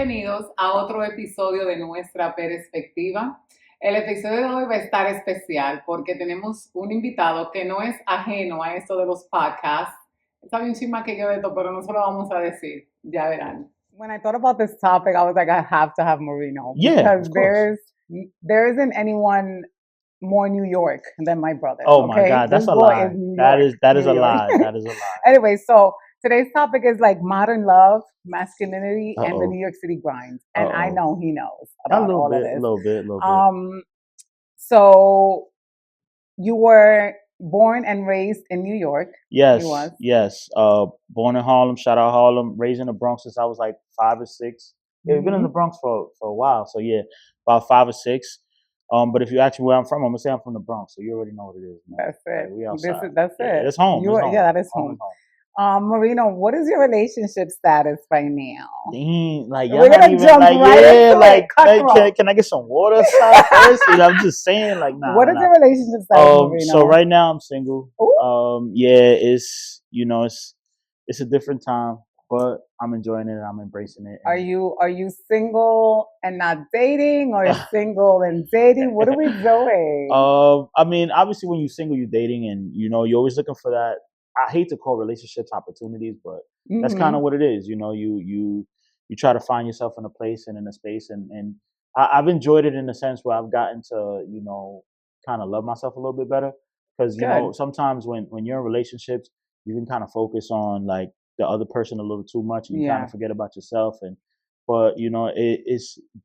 bienvenidos a otro episodio de Nuestra Perspectiva. El episodio de hoy va a estar especial porque tenemos un invitado que no es ajeno a esto de los podcasts. Está bien chisma que yo de esto, pero no se lo vamos a decir. Ya verán. When I thought about this topic, I was like, I have to have Marino. Yeah, because there isn't anyone more New York than my brother. Oh okay? my God, that's This a boy lie. That is a lie. That is a lie. Anyway, so today's topic is like modern love, masculinity, and the New York City grind. And I know he knows about all of this. A little bit. So you were born and raised in New York. Yes, He was. yes. Born in Harlem, shout out Harlem. Raised in the Bronx since I was like 5 or 6. Yeah, we've been in the Bronx for a while. So yeah, about 5 or 6. But if you ask me where I'm from, I'm gonna say I'm from the Bronx. So you already know what it is, man. That's it. Like, we outside. That's it. It's home. Yeah, that is home. Marino, what is your relationship status right now? Dang, like we're gonna jump right into it. Can I get some water first? I'm just saying, like, nah. What is your relationship status, Marino? So right now I'm single. Ooh. Yeah, it's a different time, but I'm enjoying it. I'm embracing it. Are you single and not dating, or single and dating? What are we doing? I mean, obviously, when you're single, you're dating, and you're always looking for that. I hate to call relationships opportunities, but that's kind of what it is. You try to find yourself in a place and in a space, and I've enjoyed it in the sense where I've gotten to kind of love myself a little bit better, because sometimes when you're in relationships, you can kind of focus on like the other person a little too much, and you kind of forget about yourself. But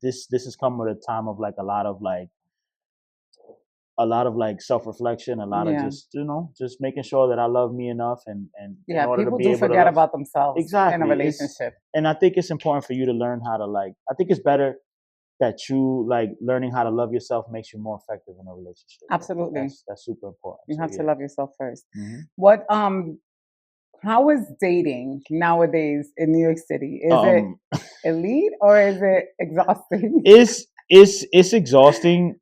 this has come with a time of like a lot of self-reflection, a lot of just making sure that I love me enough, and in order people to be do forget about themselves exactly in a relationship. And I think it's important for you to learn how to I think it's better that you learning how to love yourself makes you more effective in a relationship. Absolutely. That's super important. You have to love yourself first. What how is dating nowadays in New York City? Is it elite or is it exhausting? It's exhausting.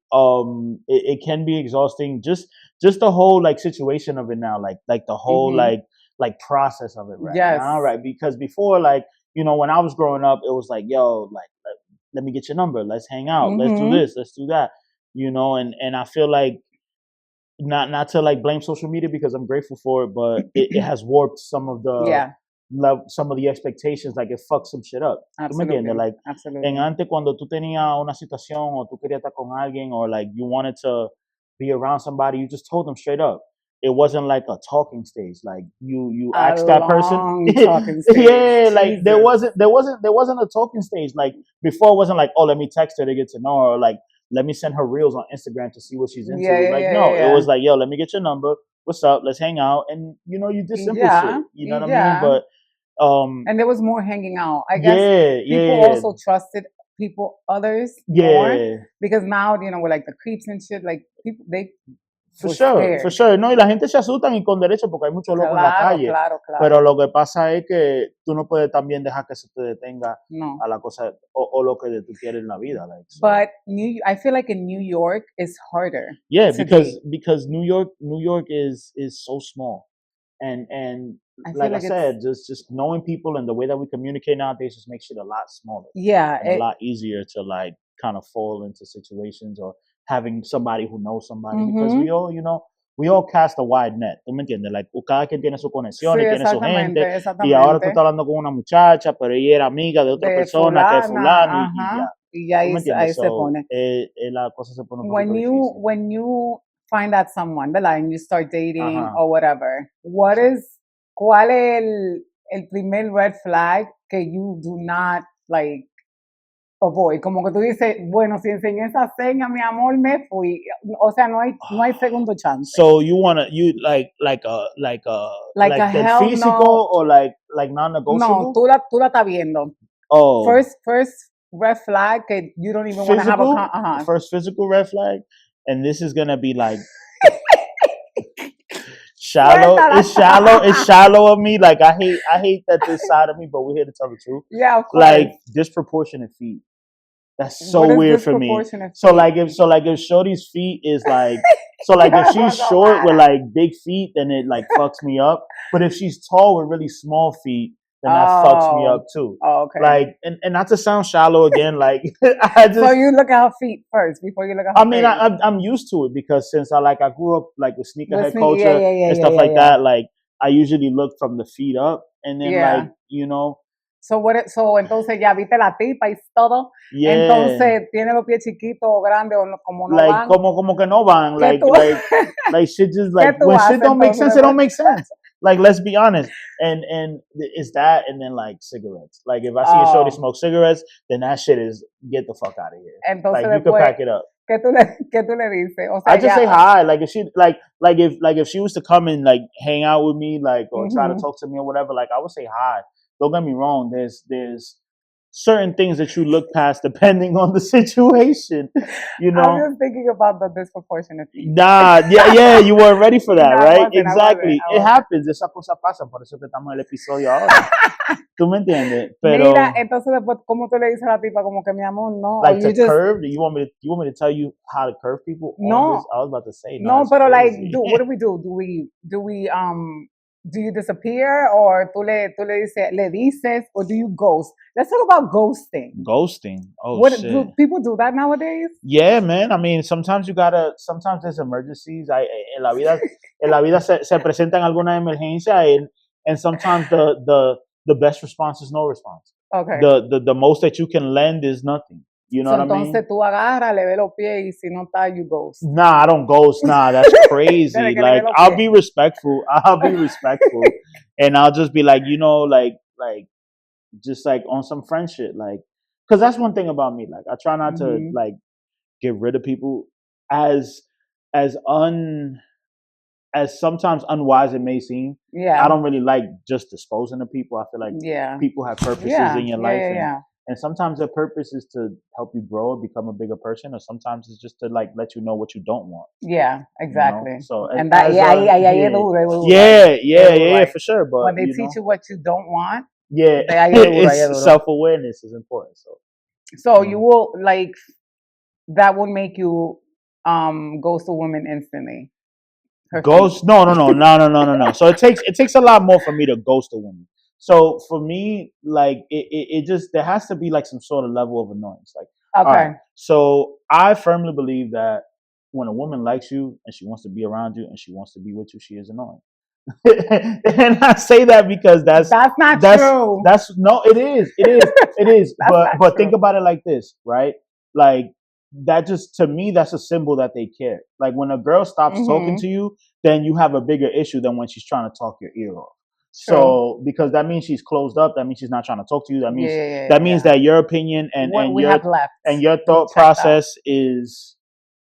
It can be exhausting. Just the whole situation of it now, like the whole like process of it right now, right? Because before, when I was growing up, it was like, yo, let me get your number, let's hang out, let's do this, let's do that, and I feel like not to blame social media, because I'm grateful for it, but it has warped some of the some of the expectations, it fucks some shit up. Absolutely. En antes, cuando tú tenías una situación o tú querías estar con alguien, or you wanted to be around somebody, you just told them straight up. It wasn't like a talking stage. You asked that person. Talking stage. Yeah, there wasn't a talking stage. Before, it wasn't like, oh, let me text her to get to know her, or let me send her reels on Instagram to see what she's into. It was like, yo, let me get your number. What's up? Let's hang out. And you did simple shit. You know what I mean? But and there was more hanging out. I guess people also trusted others more, because now with the creeps and shit, people for sure. No, y la gente se asustan, y con derecho, porque hay mucho loco en la calle. Claro. Pero lo que pasa es que tú no puedes también dejar que se te detenga a la cosa o lo que tú quieres en la vida. But I feel like in New York is harder. Yeah, because New York is so small, and like I said, just knowing people and the way that we communicate nowadays just makes it a lot smaller. Yeah, and a lot easier to kind of fall into situations, or having somebody who knows somebody, because we all cast a wide net. ¿Tú me entiendes? Cada quien tiene su conexión, y tiene su gente. Y ahora tú estás hablando con una muchacha, pero ella era amiga de otra persona, que es fulano, y ya ahí se pone. La cosa se pone when you find out someone, ¿verdad? And you start dating or whatever, ¿cuál es el primer red flag que you do not avoid? Como que tú dices, bueno, si enseñé esa seña, mi amor, me fui. O sea, no hay segundo chance. So you like a physical, no. or like non-negotiable? No, tú la estás viendo. Oh. First red flag que you don't even want to have a first physical red flag, and this is gonna be shallow. It's shallow of me. I hate that this side of me, but we're here to tell the truth. Yeah, of course. Disproportionate feet. That's so weird for me. So if Shorty's feet is if she's short with big feet, then it fucks me up. But if she's tall with really small feet, then that fucks me up too. Oh, okay. Like, and not to sound shallow again, like so you look at her feet first before you look at her I mean, I'm used to it because since I grew up like with sneakerhead culture and stuff like that. Like I usually look from the feet up, and then like So entonces ya viste la tipa y todo. Yeah. Entonces tiene los pies chiquitos o grandes o como no van. Como que no van. Like shit just like when shit don't make sense, it don't make sense. Like let's be honest. And it's that, and then like cigarettes. Like if I see a shorty smoke cigarettes, then that shit is get the fuck out of here. Entonces like you can pack it up. ¿Qué tú le dices? O sea, I just say hi. Like if she if she was to come and like hang out with me, like or try to talk to me or whatever, like I would say hi. Don't get me wrong. There's certain things that you look past depending on the situation. You know. I'm just thinking about the disproportionate feet. Nah, yeah, you weren't ready for that, right? Exactly. It happens. Esa cosa pasa, por eso que estamos en el episodio ahora. ¿Tú me entiendes? Pero, mira, entonces después, ¿cómo tú le dices a la tipa como que mi amor, no? Like to curve? You want me to tell you how to curve people? No. I was about to say no. But like, what do we do? Do you disappear, or tú le dices, or do you ghost? Let's talk about ghosting. Ghosting. Oh, shit. Do people do that nowadays? Yeah, man. I mean, sometimes there's emergencies. En la vida se presentan alguna emergencia, and sometimes the best response is no response. Okay. The most that you can lend is nothing. You know what I mean? Entonces tú agarras, le ves los pies, y si no está, you ghost. Nah, I don't ghost. Nah, that's crazy. Like, I'll be respectful. And I'll just be like, just like on some friend shit. Like, because that's one thing about me. Like, I try not to like get rid of people as sometimes unwise it may seem. Yeah. I don't really like just disposing of people. I feel like people have purposes in your life. And sometimes their purpose is to help you grow or become a bigger person, or sometimes it's just to like let you know what you don't want. Yeah, exactly. So and that for sure. But when they teach you what you don't want, self-awareness is important. So you will like that would make you ghost a woman instantly. Ghost? No. So it takes a lot more for me to ghost a woman. So for me, like it just there has to be like some sort of level of annoyance. Like, okay. Right, so I firmly believe that when a woman likes you and she wants to be around you and she wants to be with you, she is annoying. And I say that because that's not true. It is. But think about it like this, right? Like that just to me that's a symbol that they care. Like when a girl stops talking to you, then you have a bigger issue than when she's trying to talk your ear off. True. So because that means she's closed up, that means she's not trying to talk to you. That means that your opinion and your thought process is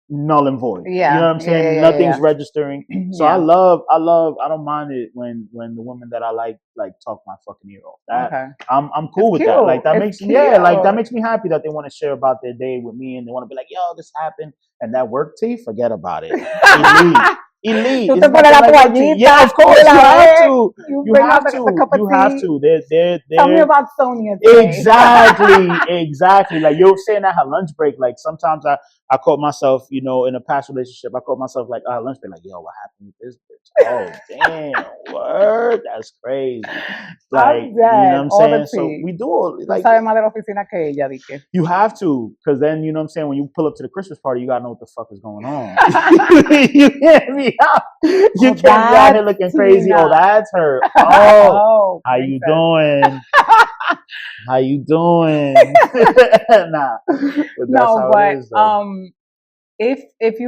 null and void. Yeah. You know what I'm saying? Nothing's registering. So I don't mind it when the women that I like talk my fucking ear off. That I'm cool with that. Like that makes me happy that they want to share about their day with me and they want to be like, yo, this happened and that worked to you, forget about it. Elite. Tú te pones la toallita. Yeah, of course. You have to. You have to. Tell me about Sonia today. Exactly. Like you're saying at her lunch break. Like sometimes I caught myself, in a past relationship, I caught myself like lunch break, like, yo, what happened with this bitch? Oh, damn, word, that's crazy. Like, you know what I'm saying? So we do all like. You have to, because then you know what I'm saying. When you pull up to the Christmas party, you gotta know what the fuck is going on. You can't be out. You can't be out here looking crazy. Oh, that's her. Oh, how you doing? How you doing? Nah. If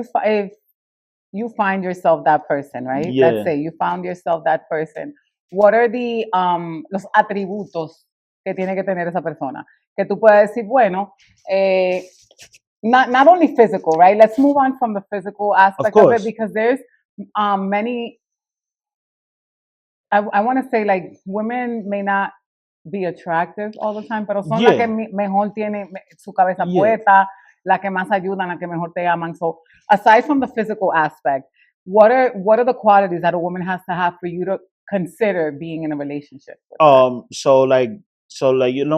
you find yourself that person, right? Yeah. Let's say you found yourself that person. What are the los atributos que tiene que tener esa persona? Que tú puedes decir, bueno, not only physical, right? Let's move on from the physical aspect of it because there's many. I want to say like women may not be attractive all the time, pero son las que mejor tienen su cabeza puesta, las que más ayudan, las que mejor te aman. So aside from the physical aspect, what are the qualities that a woman has to have for you to consider being in a relationship with her? So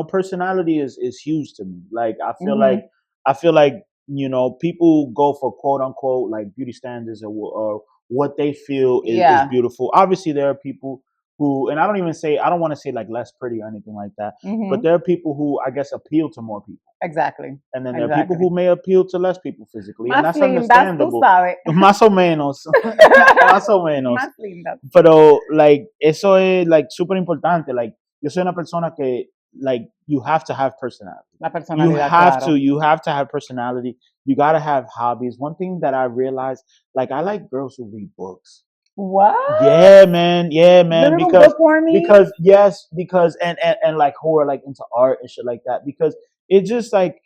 personality is huge to me. Like I feel like people go for quote unquote like beauty standards or what they feel is beautiful. Obviously there are people who, and I don't want to say like less pretty or anything like that, but there are people who I guess appeal to more people. Exactly. And then there are people who may appeal to less people physically, and that's lindas, understandable. Más o menos. Más o menos. Más lindas. Pero, like, eso es, like, súper importante. Like, yo soy una persona que, like, you have to have personality. La personalidad, you have to have personality. You gotta have hobbies. One thing that I realized, like, I like girls who read books. What? Yeah, man. Because and like who are like into art and shit like that. Because it's just like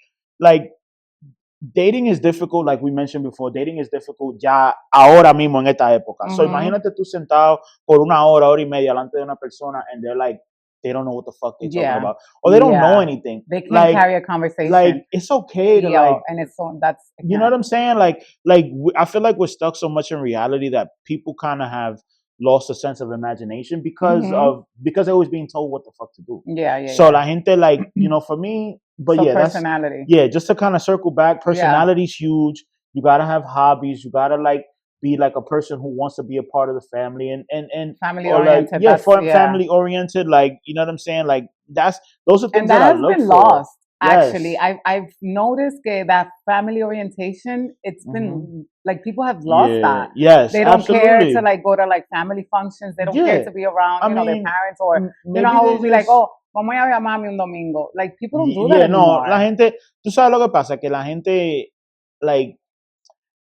dating is difficult, like we mentioned before. Dating is difficult ya ahora mismo en esta época. So imagínate tú sentado por una hora y media delante de una persona, and they're like, they don't know what the fuck they're talking about, or they don't know anything. They can't carry a conversation. Like, it's okay to and it's so that's you know what I'm saying. Like I feel like we're stuck so much in reality that people kind of have lost a sense of imagination because they're always being told what the fuck to do. So la gente, like, you know, for me, but so personality. Just to kind of circle back, personality is huge. You gotta have hobbies. You gotta like be like a person who wants to be a part of the family and family oriented. Like, family oriented. Like, you know what I'm saying? Like those are things that I look for. Lost. Actually, I've noticed that family orientation, it's been like people have lost that. Yes, they don't care to like go to like family functions. They don't care to be around, you know, their parents, or you know how we'll be like, oh, vamos a ver a mami un domingo. Like people don't do that anymore. No, la gente, tú sabes lo que pasa, que la gente, like,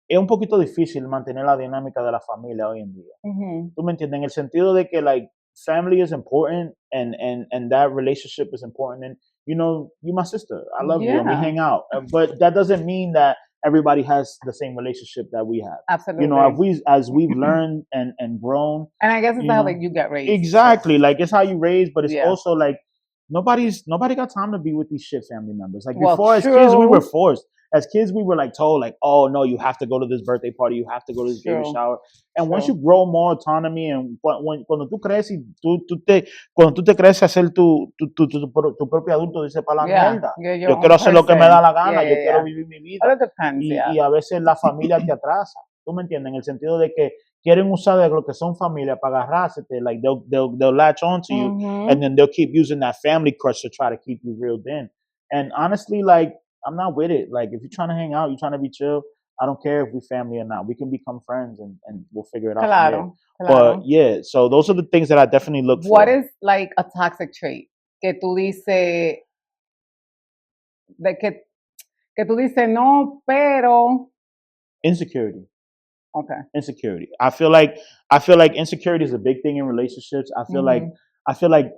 es un poquito difícil mantener la dinámica de la familia hoy en día. ¿Tú me entiendes? En el sentido de que, like, family is important and that relationship is important. And, you know, you're my sister. I love you. And we hang out. But that doesn't mean that everybody has the same relationship that we have. Absolutely. You know, as we've learned and grown. And I guess it's how like you get raised. Exactly. Like, it's how you raise, but it's also like nobody got time to be with these shit family members. Like, before, as kids, we were forced. As kids, we were like told, like, oh no, you have to go to this birthday party, you have to go to this baby shower. And once you grow more autonomy, and cuando tú creces, cuando tú te creces a ser tu propio adulto, dice para la mierda. Yo quiero hacer lo que me da la gana, yo quiero vivir mi vida. Y a veces la familia te atrasa. ¿Tú me entiendes? En el sentido de que quieren usar de lo que son familia para agarrarse, like they'll latch on to you, and then they'll keep using that family crush to try to keep you reeled in. And honestly, like, I'm not with it. Like, if you're trying to hang out, you're trying to be chill, I don't care if we're family or not. We can become friends and we'll figure it out from there. But so those are the things that I definitely look for. What is like a toxic trait? Que tú dices no, pero insecurity. Okay. Insecurity. I feel like insecurity is a big thing in relationships. I feel like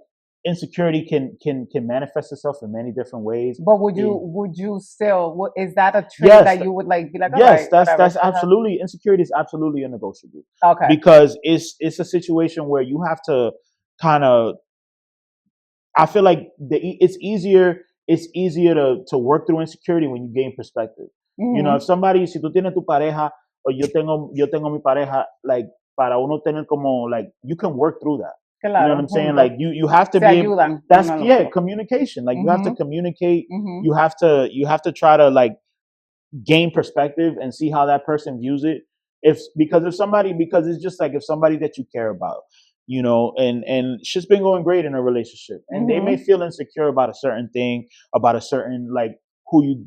insecurity can manifest itself in many different ways. But would you still, is that a trait that you would like be like, yes, that's absolutely, insecurity is absolutely a negotiable. Okay. Because it's a situation where you have to kind of, I feel like it's easier to work through insecurity when you gain perspective. You know, if somebody, si tú tienes tu pareja, or yo tengo mi pareja, like, para uno tener como, like, you can work through that. Claro. You know what I'm saying? Like, you have to be able, that's communication. Like, you have to communicate. You have to try to, like, gain perspective and see how that person views it. Because it's just like, if somebody that you care about, you know, and shit's been going great in a relationship, and they may feel insecure about a certain thing, about a certain, like,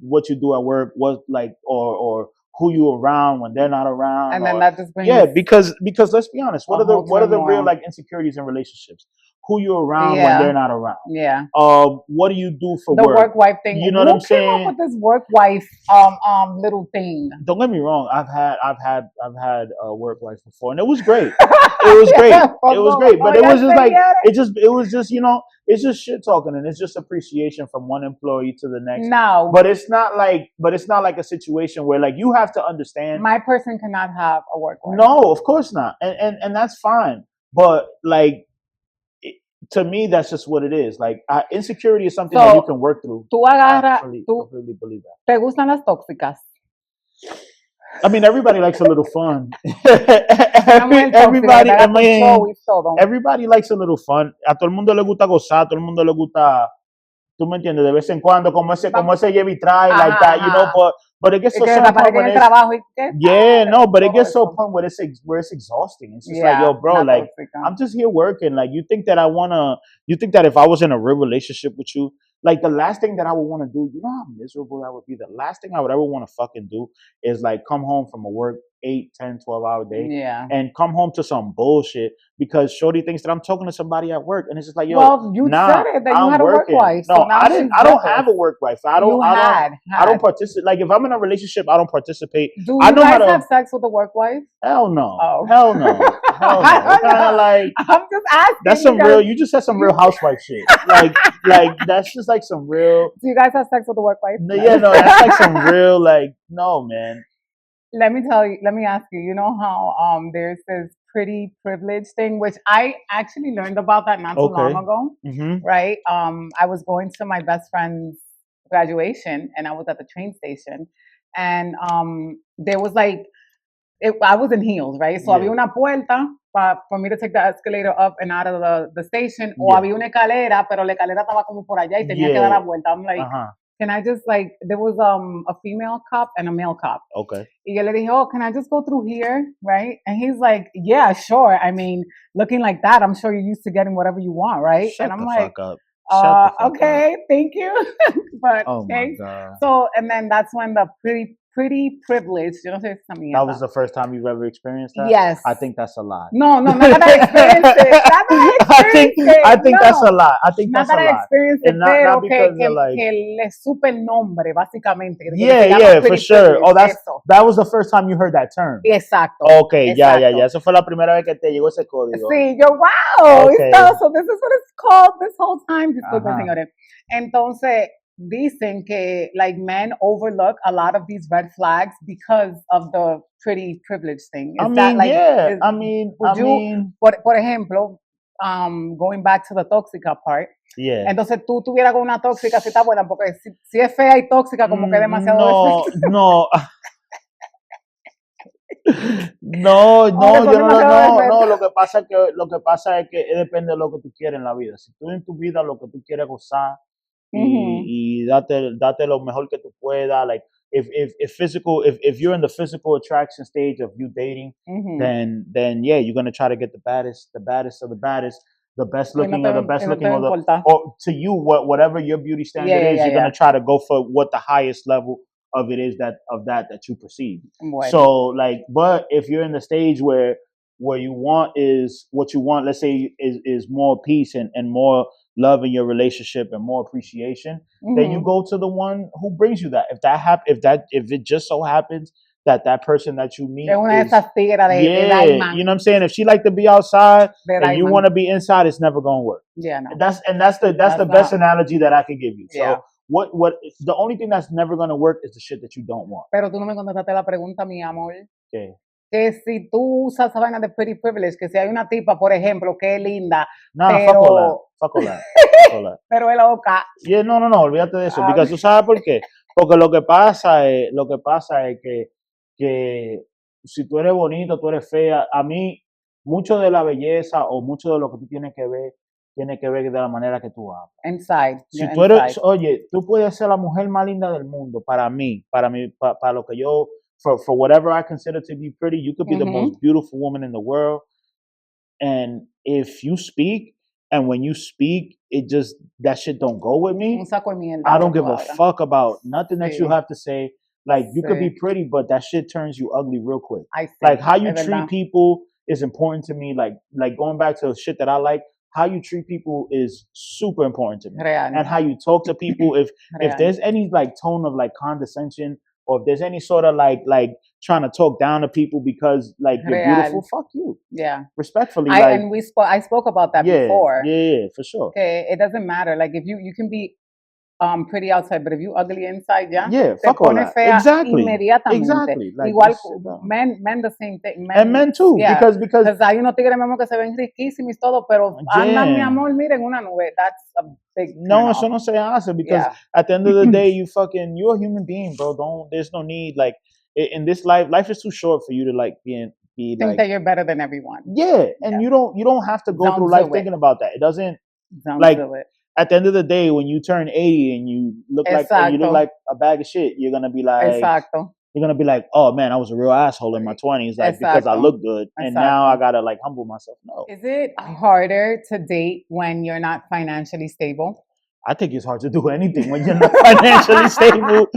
what you do at work, what, like, or who you around when they're not around, and then that just brings because let's be honest, what are the real, like, insecurities in relationships? Who you're around when they're not around. What do you do for the work wife thing? You know what I'm saying? Who came up with this work wife little thing? Don't get me wrong. I've had a work wife before, and it was great. It was great. It was great. But it was just like it was just, you know, it's just shit talking, and it's just appreciation from one employee to the next. No, but it's not like a situation where, like, you have to understand. My person cannot have a work wife. No, of course not, and that's fine. But, like, to me, that's just what it is. Like, insecurity is something that you can work through. Tú agarras, completely believe that. ¿Te gustan las tóxicas? I mean, everybody likes a little fun. everybody likes a little fun. A todo el mundo le gusta gozar, a todo el mundo le gusta tú me entiendes, de vez en cuando, como ese lleva y trae, like that, you know, but it gets to a certain point when but it gets to a point where it's exhausting. It's just like, yo, bro, like, I'm just here working. Like, you think that if I was in a real relationship with you, like, the last thing that I would want to do, you know how miserable that would be? The last thing I would ever want to fucking do is, like, come home from a work 8, 10, 12-hour day and come home to some bullshit because Shorty thinks that I'm talking to somebody at work. And it's just like, yo, you said it that you had a work wife. No, I don't have a work wife. I don't participate. Like, if I'm in a relationship, I don't participate. Do you guys have sex with a work wife? Hell no. Oh. Hell no. Hell no. Kind of like, I'm just asking. That's some real, you just said some real housewife shit. Like, that's just like some real. Do you guys have sex with a work wife? Yeah, no, that's like some real, like, no, man. Let me ask you, you know how there's this pretty privilege thing, which I actually learned about that not too long ago, right? I was going to my best friend's graduation and I was at the train station and there was like, I was in heels, right? So había una puerta for me to take the escalator up and out of the station, o había una escalera, pero la escalera estaba como por allá y tenía que dar la vuelta. I'm like, can I just, like, there was a female cop and a male cop. Okay. Y yo le dije, oh, can I just go through here, right? And he's like, yeah, sure. I mean, looking like that, I'm sure you're used to getting whatever you want, right? Shut and I'm the like, fuck up. Okay, thank you. But my God. So, and then that's when the pretty privilege, yo no sé esa mierda. That was the first time you've ever experienced that? Yes. I think that's a lie. No, not that I experienced it. I think that's a lie. I think that's a lie. Not that I experienced it, pero que le supe el nombre, básicamente. Yeah, for sure. Oh, that was the first time you heard that term. Exacto. Okay, ya. Eso fue la primera vez que te llegó ese código. Sí, yo, wow. Okay. So this is what it's called this whole time. Disculpen, señores. Entonces, dicen que, like, men overlook a lot of these red flags because of the pretty privilege thing. Por ejemplo, going back to the tóxica part. Yeah. Entonces tú tuvieras con una tóxica si está buena, porque si es fea y tóxica, como que es demasiado. No. No, lo que pasa es que depende de lo que tú quieres en la vida. Si tú en tu vida lo que tú quieres gozar y date lo mejor que tú puedas, like if you're in the physical attraction stage of you dating, then yeah, you're gonna try to get the baddest of the baddest, the best looking of the best looking, or to you whatever your beauty standard is, you're gonna try to go for what the highest level of it is that you perceive. Bueno. So, like, but if you're in the stage where you want is what you want, let's say is more peace and more love in your relationship and more appreciation, then you go to the one who brings you that. If it just so happens that person that you meet you know what I'm saying? If she like to be outside and you want to be inside, it's never gonna work. Yeah, no. That's the best analogy that I can give you. So what the only thing that's never gonna work is the shit that you don't want. Pero tú no me contestaste la pregunta, mi amor. ¿Qué? Que si tú usas esa vaina de pretty privilege, que si hay una tipa, por ejemplo, que es linda, fuck all that. Pero es loca. Yeah, no, olvídate de eso, porque tú sabes por qué. Porque lo que pasa es que si tú eres bonito, tú eres fea, a mí mucho de la belleza o mucho de lo que tú tienes que ver de la manera que tú hablas. Inside. Si tú eres, oye, tú puedes ser la mujer más linda del mundo para mí, para lo que yo, for whatever I consider to be pretty, you could be the most beautiful woman in the world. And if you speak, and when you speak, it just, that shit don't go with me. I don't give a fuck about nothing that you have to say. Like, you could be pretty, but that shit turns you ugly real quick. Like, how you treat people is important to me. Like going back to the shit that I like, how you treat people is super important to me. And how you talk to people. If there's any like tone of like condescension, or if there's any sort of like trying to talk down to people because like you're beautiful, fuck you. Yeah. Respectfully. I spoke about that before. Yeah, for sure. Okay, it doesn't matter. Like, if you can be pretty outside, but if you ugly inside, fuck all that. Exactly. Like, igual men the same thing. Men too, because hay unos tigres mismo que se ven riquísimos y todo, pero andan, mi amor, miren una nube. That's a big no, eso no se hace, because at the end of the day, you're a human being, bro. There's no need, like, in this life is too short for you to like think that you're better than everyone. Yeah, and you don't have to go through life thinking about that. It doesn't do it. at the end of the day, when you turn 80 and you look like a bag of shit, you're gonna be like, oh man, I was a real asshole in my 20s, like because I look good, and now I gotta like humble myself. No. Is it harder to date when you're not financially stable? I think it's hard to do anything when you're not financially stable.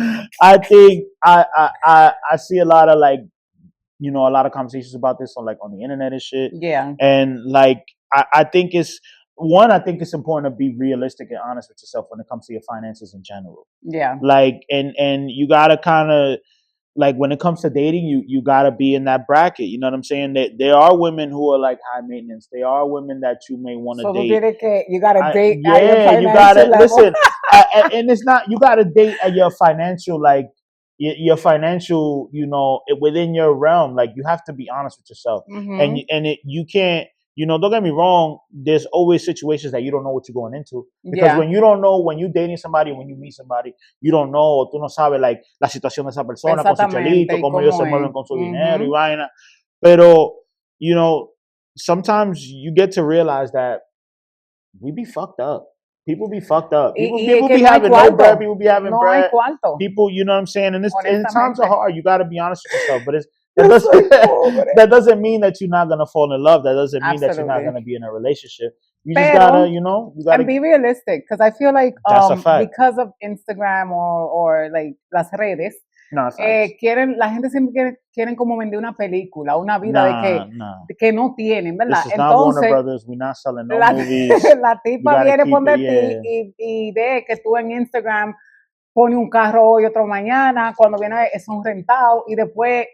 I think I see a lot of like, a lot of conversations about this on the internet and shit. Yeah. And like I think it's important to be realistic and honest with yourself when it comes to your finances in general. Yeah. Like and you gotta kind of like when it comes to dating, you gotta be in that bracket. You know what I'm saying? There are women who are like high maintenance. There are women that you may want to date. You gotta date. Yeah, you gotta listen. And it's not you gotta date at your financial your financial, within your realm. Like you have to be honest with yourself, and you can't. Don't get me wrong. There's always situations that you don't know what you're going into because when you don't know, when you're dating somebody, when you meet somebody, you don't know. Tú no sabes like la situación de esa persona con su chelito, cómo ellos se mueven con su dinero y vaina. Pero sometimes you get to realize that we be fucked up. People be fucked up. People be having no bread. People be having bread. People, you know what I'm saying? And times are hard. You got to be honest with yourself. But that doesn't mean that you're not going to fall in love. That doesn't mean that you're not going to be in a relationship. You just gotta, you gotta be realistic. Because I feel like because of Instagram or like las redes, la gente siempre quieren como vender una película, una vida de que no tienen, ¿verdad? This is not Warner Brothers. We're not selling no movies. La tipa viene por ti y ve que tú en Instagram pone un carro hoy, otro mañana, cuando viene son rentados y después,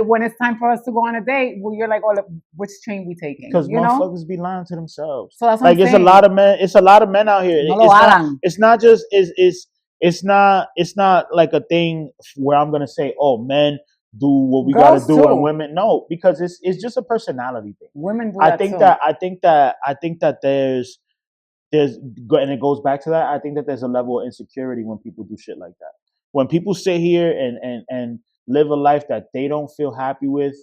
when it's time for us to go on a date, you're like, oh, which train we taking? Because motherfuckers be lying to themselves. So that's like it's saying. It's a lot of men out here. No it's not like a thing where I'm gonna say, oh, men do what we gotta do, and women no, because it's just a personality thing. Women do I think that there's and it goes back to that. I think that there's a level of insecurity when people do shit like that. When people sit here and live a life that they don't feel happy with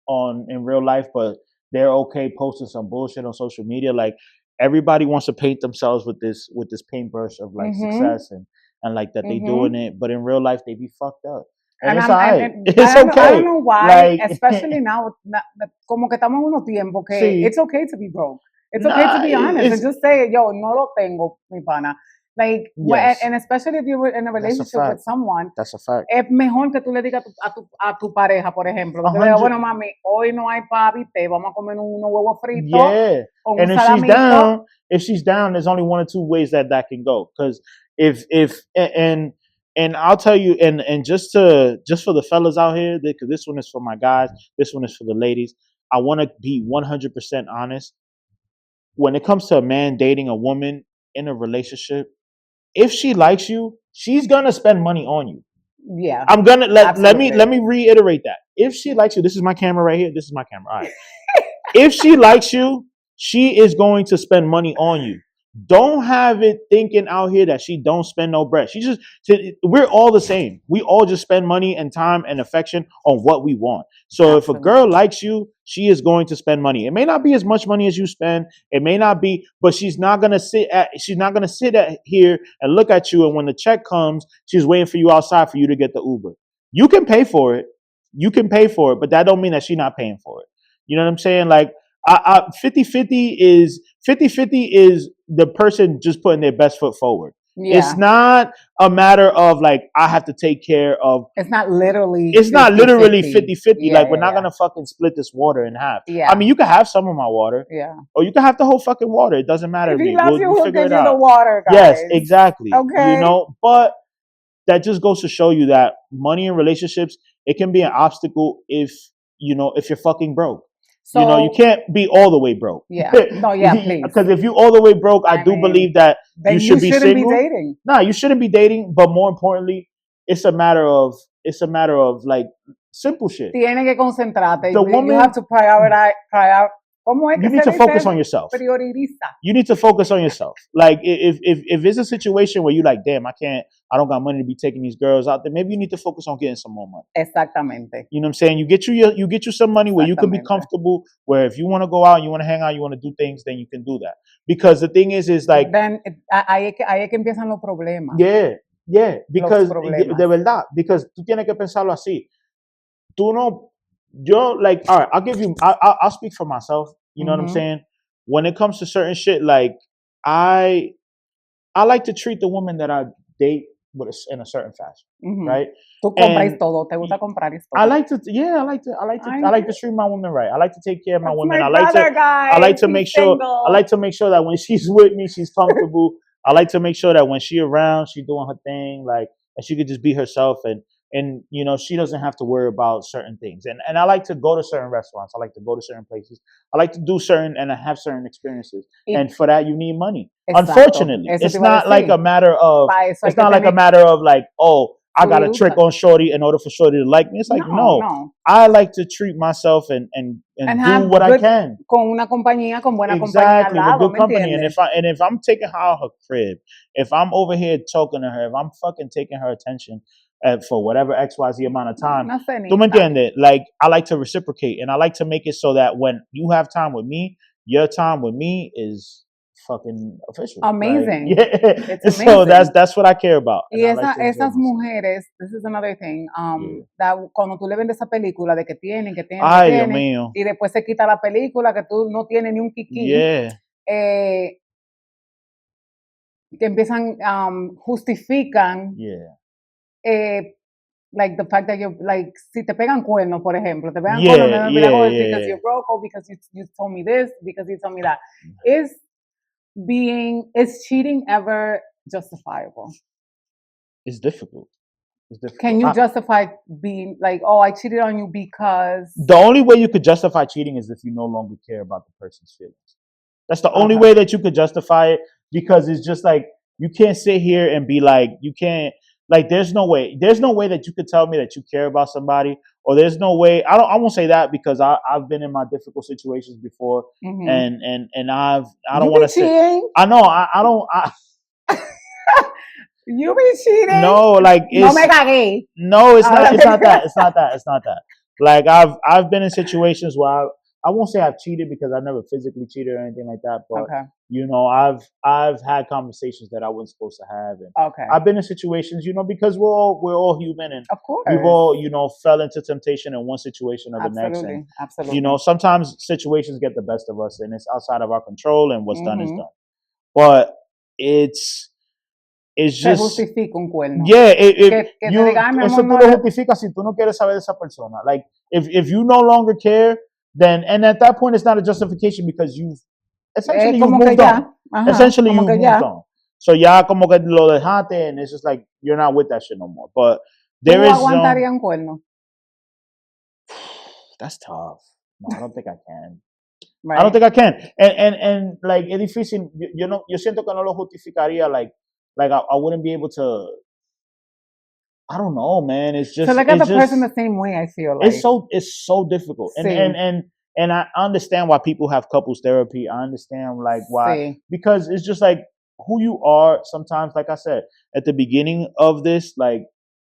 in real life, but they're okay posting some bullshit on social media. Like everybody wants to paint themselves with this paintbrush of like success and like that they doing it, but in real life they be fucked up. And it's alright. It's okay. I don't know why, especially now, como que estamos en unos tiempos que it's okay to be broke. It's okay to be honest and just say, yo, no lo tengo, mi pana. Like, and especially if you're in a relationship with someone, that's a fact. Es mejor que tú le digas a tu pareja, por ejemplo, que le digas, bueno, mami, hoy no hay papi, te vamos a comer unos huevos fritos. Yeah. And if she's down, there's only one or two ways that can go. Because and I'll tell you, and just for the fellas out here, because this one is for my guys, this one is for the ladies. I want to be 100% honest. When it comes to a man dating a woman in a relationship, if she likes you, she's gonna spend money on you. Yeah. I'm gonna let me reiterate that. If she likes you, this is my camera right here. This is my camera. All right. If she likes you, she is going to spend money on you. Don't have it thinking out here that she don't spend no bread. We're all the same. We all just spend money and time and affection on what we want. So if a girl likes you, she is going to spend money. It may not be as much money as you spend. It may not be, but she's not gonna sit here and look at you. And when the check comes, she's waiting for you outside for you to get the Uber. You can pay for it. But that don't mean that she's not paying for it. You know what I'm saying? Like 50-50 is the person just putting their best foot forward. Yeah. It's not a matter of like I have to take care of. It's not literally 50-50. Yeah, like we're not gonna fucking split this water in half. Yeah. I mean, you can have some of my water. Yeah. Or you can have the whole fucking water. It doesn't matter. If he loves you, he'll give you the water, guys. Yes, exactly. Okay. But that just goes to show you that money in relationships, it can be an obstacle if you're fucking broke. So, you can't be all the way broke. Yeah. No, yeah, please. Because if you all the way broke, I do believe that you should be single. Be dating. No, you shouldn't be dating. But more importantly, it's a matter of like simple shit. Tiene que concentrarte. You have to prioritize ¿Cómo es que you need se to dice focus eso? on yourself. Prioriza. You need to focus on yourself. Like if it's a situation where you're like, damn, I don't got money to be taking these girls out there, maybe you need to focus on getting some more money. Exactamente. You know what I'm saying? You get you some money where you can be comfortable, where if you want to go out, you want to hang out, you want to do things, then you can do that. Because the thing is like then ahí es que empiezan los problemas. Yeah, because de verdad, because tú tienes que pensarlo así. Tú no, yo like, all right, I'll speak for myself. You know what I'm saying? When it comes to certain shit, like I like to treat the woman that I date in a certain fashion, right? Tú compras todo, te gusta comprar todo. I like to treat my woman right. I like to take care of my woman. I like to make sure that when she's with me, she's comfortable. I like to make sure that when she's around, she's doing her thing, like, and she could just be herself, and you know, she doesn't have to worry about certain things. And I like to go to certain restaurants. I like to go to certain places. I like to do certain and I have certain experiences. And for that, you need money. Exacto. Unfortunately, it's not like a matter of like, oh, I got to trick on Shorty in order for Shorty to like me. It's like, no. I like to treat myself and do what I can. Con una compañía, con buena compañía al lado, with good company. And if I'm taking her out her crib, if I'm over here talking to her, if I'm fucking taking her attention for whatever XYZ amount of time, tú me entiendes? Like, I like to reciprocate, and I like to make it so that when you have time with me, your time with me is fucking official. Amazing. Like, yeah. It's amazing. So that's what I care about. Y esas mujeres, this is another thing, that cuando tú le vendes esa película de que tienen, Ay, Dios mío. y después se quita la película que tú no tienes ni un kiki, que empiezan, justifican, like the fact that you like, si te pegan cuernos, por ejemplo, te pegan cuernos, because you're broke, or because you told me this, because you told me that. Is cheating ever justifiable? It's difficult. Can you justify being like, oh, I cheated on you because... The only way you could justify cheating is if you no longer care about the person's feelings. That's the only way that you could justify it, because it's just like, you can't sit here and be like, you can't, like, there's no way that you could tell me that you care about somebody, or there's no way, I won't say that, because I've been in my difficult situations before, and I don't want to say, I know, I don't, you be cheating? No, like, no me cagué. No, it's not that. Like, I've been in situations where I won't say I've cheated, because I never physically cheated or anything like that, but you know, I've had conversations that I wasn't supposed to have, and I've been in situations, you know, because we're all human, and of course we've all, you know, fell into temptation in one situation or the next, and absolutely, you know, sometimes situations get the best of us, and it's outside of our control, and what's done is done. But it's just justifica un cuerno. Yeah, eso tú lo justificas si tú no quieres saber de esa persona. Like, if you no longer care, then, and at that point it's not a justification, because you've essentially you've moved on. Essentially you've moved on. So ya como que lo dejaste, and it's just like you're not with that shit no more. But there is aguantaría un cuerno? That's tough. No, I don't think I can. Right. I don't think I can. And like, es difícil. Yo siento que no lo justificaría. Like I wouldn't be able to. I don't know, man. It's just. So look at the person the same way. I feel like it's so difficult, and I understand why people have couples therapy. I understand like why, because it's just like who you are. Sometimes, like I said at the beginning of this, like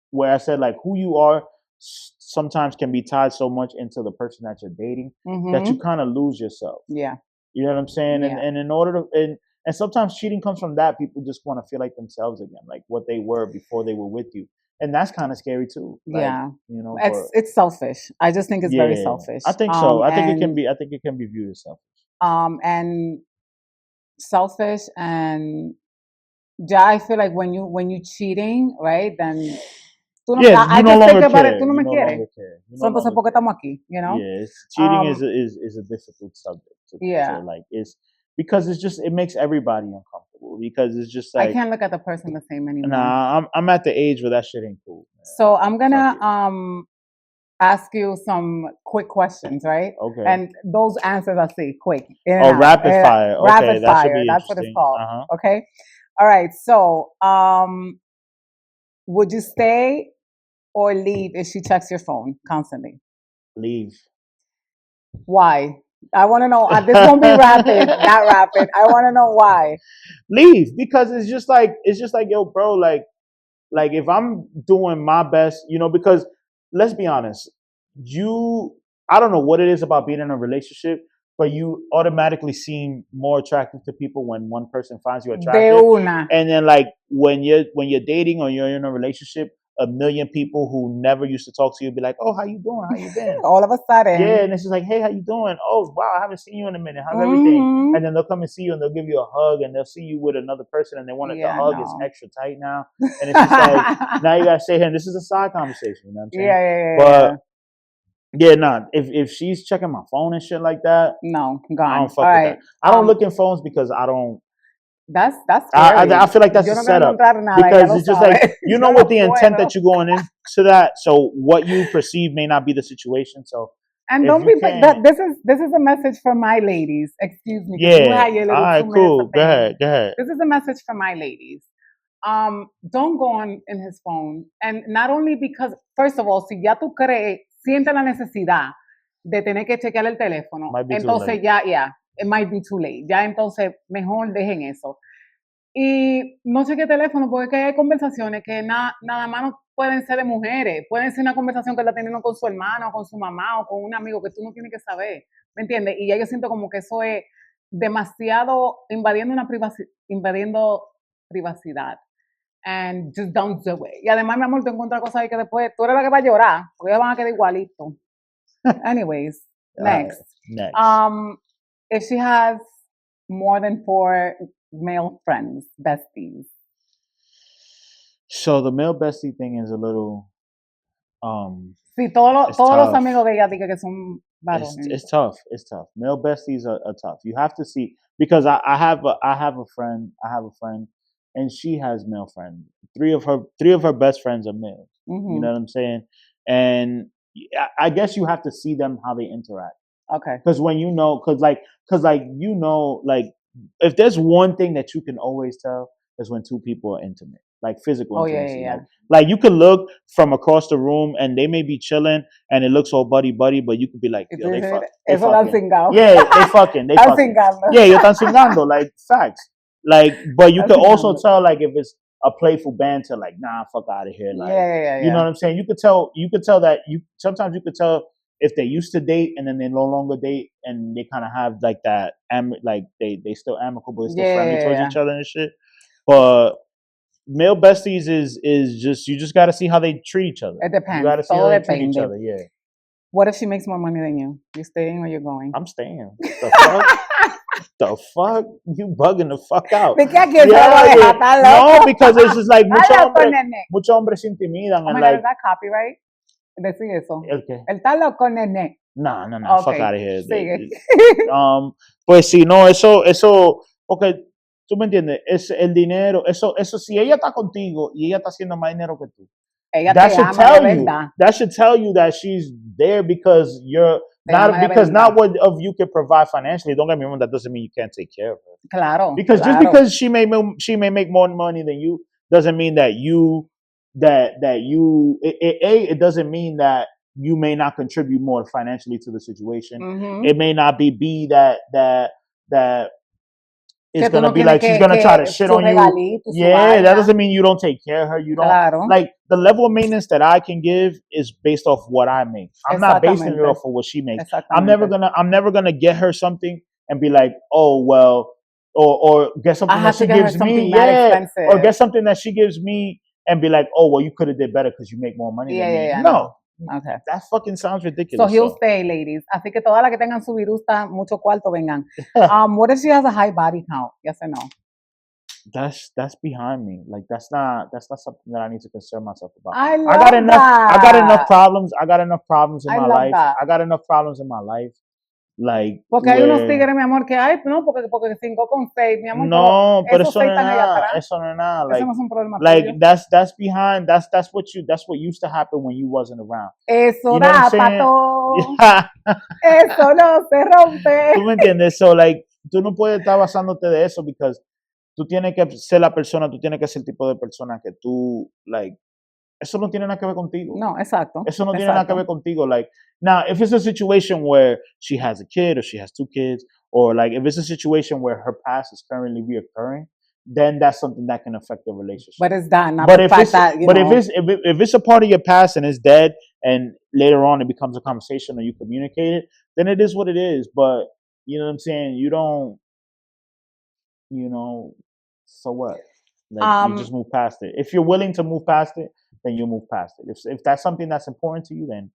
where I said like who you are sometimes can be tied so much into the person that you're dating that you kind of lose yourself. Yeah, you know what I'm saying. Yeah. And in order to and sometimes cheating comes from that. People just want to feel like themselves again, like what they were before they were with you. And that's kind of scary too. Like, you know, it's selfish. I just think it's very selfish. I think so. I think it can be viewed as selfish. And selfish, and I feel like when you cheating, right? Then you no longer care. Tú no me quieres. So entonces, ¿por qué estamos aquí? You know? Yes, cheating is a difficult subject. To like, it's because it makes everybody uncomfortable, because it's just like I can't look at the person the same anymore. Nah, I'm at the age where that shit ain't cool. Man. So I'm gonna ask you some quick questions, right? Okay. And those answers are quick. Rapid fire. Okay, rapid fire. That's what it's called. Okay. All right. So, would you stay or leave if she checks your phone constantly? Leave. Why? I want to know. This won't be rapid, that rapid. I want to know why. Leave, because it's just like yo, bro, like if I'm doing my best, because let's be honest, I don't know what it is about being in a relationship, but you automatically seem more attractive to people when one person finds you attractive. De una. And then like when you're dating or you're in a relationship, a million people who never used to talk to you be like, oh, how you doing? How you been? All of a sudden. Yeah, and it's just like, hey, how you doing? Oh, wow, I haven't seen you in a minute. How's everything? And then they'll come and see you and they'll give you a hug and they'll see you with another person and they want the hug is extra tight now. And it's just like, now you gotta say, hey, this is a side conversation, you know what I'm saying? Yeah. But yeah, nah. If she's checking my phone and shit like that, no, gone. I don't fuck with that. I don't look in phones because I don't. That's I feel like that's a setup because it's just like you know with the intent that you're going into that. So what you perceive may not be the situation. So and don't be this is a message for my ladies. Excuse me. Yeah. All right. Cool. Go ahead. This is a message for my ladies. Don't go on in his phone, and not only because first of all, si ya tú crees, siente la necesidad de tener que chequear el teléfono, entonces ya, it might be too late. Ya entonces mejor dejen eso. Y no cheque teléfono porque hay conversaciones que nada más no pueden ser de mujeres. Pueden ser una conversación que está teniendo con su hermano, o con su mamá, o con un amigo que tú no tienes que saber. ¿Me entiendes? Y ya yo siento como que eso es demasiado invadiendo privacidad. And just don't do it. Y además, mi amor, tú encuentras cosas ahí que después tú eres la que va a llorar, porque ellos van a quedar igualito. Anyways, next. If she has more than 4 male friends, besties. So the male bestie thing is a little sí, todos los amigos de ella digan que son varones. It's tough. Male besties are tough. You have to see, because I have a friend, and she has male friends. 3 of her best friends are male. Mm-hmm. You know what I'm saying? And I guess you have to see them how they interact. Okay. Because when if there's one thing that you can always tell is when 2 people are intimate, like physical intimacy. Yeah. Like you could look from across the room and they may be chilling and it looks all buddy, but you could be like, yo, they fucking. Yeah, they fucking. Yeah, you're están cingando, like facts. Like, but you could also tell like if it's a playful banter, like nah, fuck out of here, like you know what I'm saying. You could tell that sometimes you could tell if they used to date and then they no longer date and they kind of have like that, like they still amicable, they still friendly towards each other and shit. But male besties is just you just got to see how they treat each other. It depends. You got to see how they treat each other. Yeah. What if she makes more money than you? You staying or you're going? I'm staying. The fuck? The fuck? You bugging the fuck out. No, because it's just like muchos hombres se intimidan. Oh my God, is that copyright? Decir eso. Okay. El está loco, nene. No. Okay. Fuck out of here. Sigue. Pues sí, no, eso, porque tú me entiendes, es el dinero, eso, si ella está contigo y ella está haciendo más dinero que tú, that should tell you that she's there because you're not what of you can provide financially. Don't get me wrong, that doesn't mean you can't take care of her. Claro. Just because she may make more money than you doesn't mean that it doesn't mean that you may not contribute more financially to the situation. Mm-hmm. It may not be that it's gonna be like she's gonna try to shit on you. Yeah, that doesn't mean you don't take care of her. You don't like the level of maintenance that I can give is based off what I make. I'm not basing it off of what she makes. I'm never gonna get her something and be like, oh well, or get something that she gives me, or get something that she gives me and be like, oh well, you could have did better because you make more money than me. Yeah, no. Okay. That fucking sounds ridiculous. So he'll stay, ladies. Así que todas las que tengan su virusta, mucho cuarto, vengan. What if she has a high body count? Yes or no? That's behind me. Like that's not something that I need to concern myself about. I got enough problems. I got enough problems in my life. I got enough problems in my life. Like, porque hay unos tigres, mi amor, que hay, no, porque 5 con 6, mi amor. No, pero eso no es nada. Eso no es nada. Like, eso no es un problema. Like that's behind. That's what used to happen when you wasn't around. Eso da, pato. Eso no se rompe. ¿Tú me entiendes? So like, tú no puedes estar basándote de eso because tú tienes que ser la persona, tú tienes que ser el tipo de persona que tú like eso no tiene nada que ver contigo. No, exacto. Eso no tiene nada que ver contigo. Like, now, if it's a situation where she has a kid or she has 2 kids, or like if it's a situation where her past is currently reoccurring, then that's something that can affect the relationship. But it's that, not the fact that, you know. If it's a part of your past and it's dead, and later on it becomes a conversation or you communicate it, then it is what it is. But you know what I'm saying? You don't, you know, so what? Like, you just move past it. If you're willing to move past it, then you move past it. If that's something that's important to you, then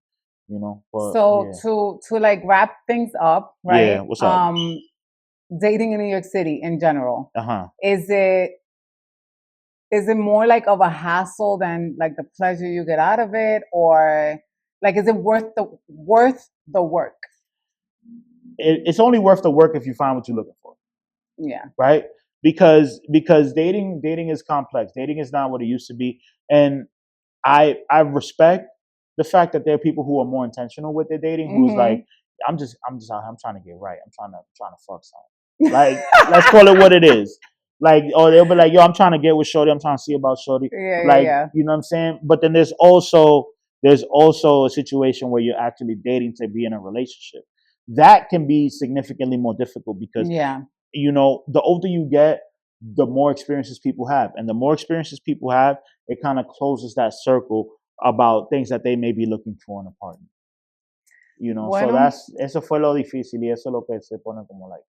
you know. But, so to like wrap things up, right? Yeah, what's up? Dating in New York City in general, is it more like of a hassle than like the pleasure you get out of it, or like is it worth the work? It's only worth the work if you find what you're looking for. Yeah. Right? Because dating is complex. Dating is not what it used to be, and I respect the fact that there are people who are more intentional with their dating. Who's like, I'm just out here, I'm trying to get right. I'm trying to fuck something. Like, let's call it what it is. Like, or they'll be like, yo, I'm trying to get with shorty. I'm trying to see about shorty. Yeah. You know what I'm saying? But then there's also a situation where you're actually dating to be in a relationship. That can be significantly more difficult because, you know, the older you get, the more experiences people have. And the more experiences people have, it kind of closes that circle about things that they may be looking for in a partner. You know, so eso fue lo difícil y eso es lo que se pone como like.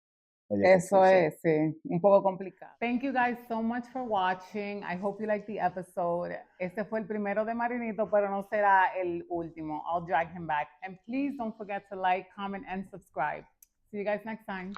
Eso es, sí, un poco complicado. Thank you guys so much for watching. I hope you liked the episode. Este fue el primero de Marinito, pero no será el último. I'll drag him back. And please don't forget to like, comment, and subscribe. See you guys next time.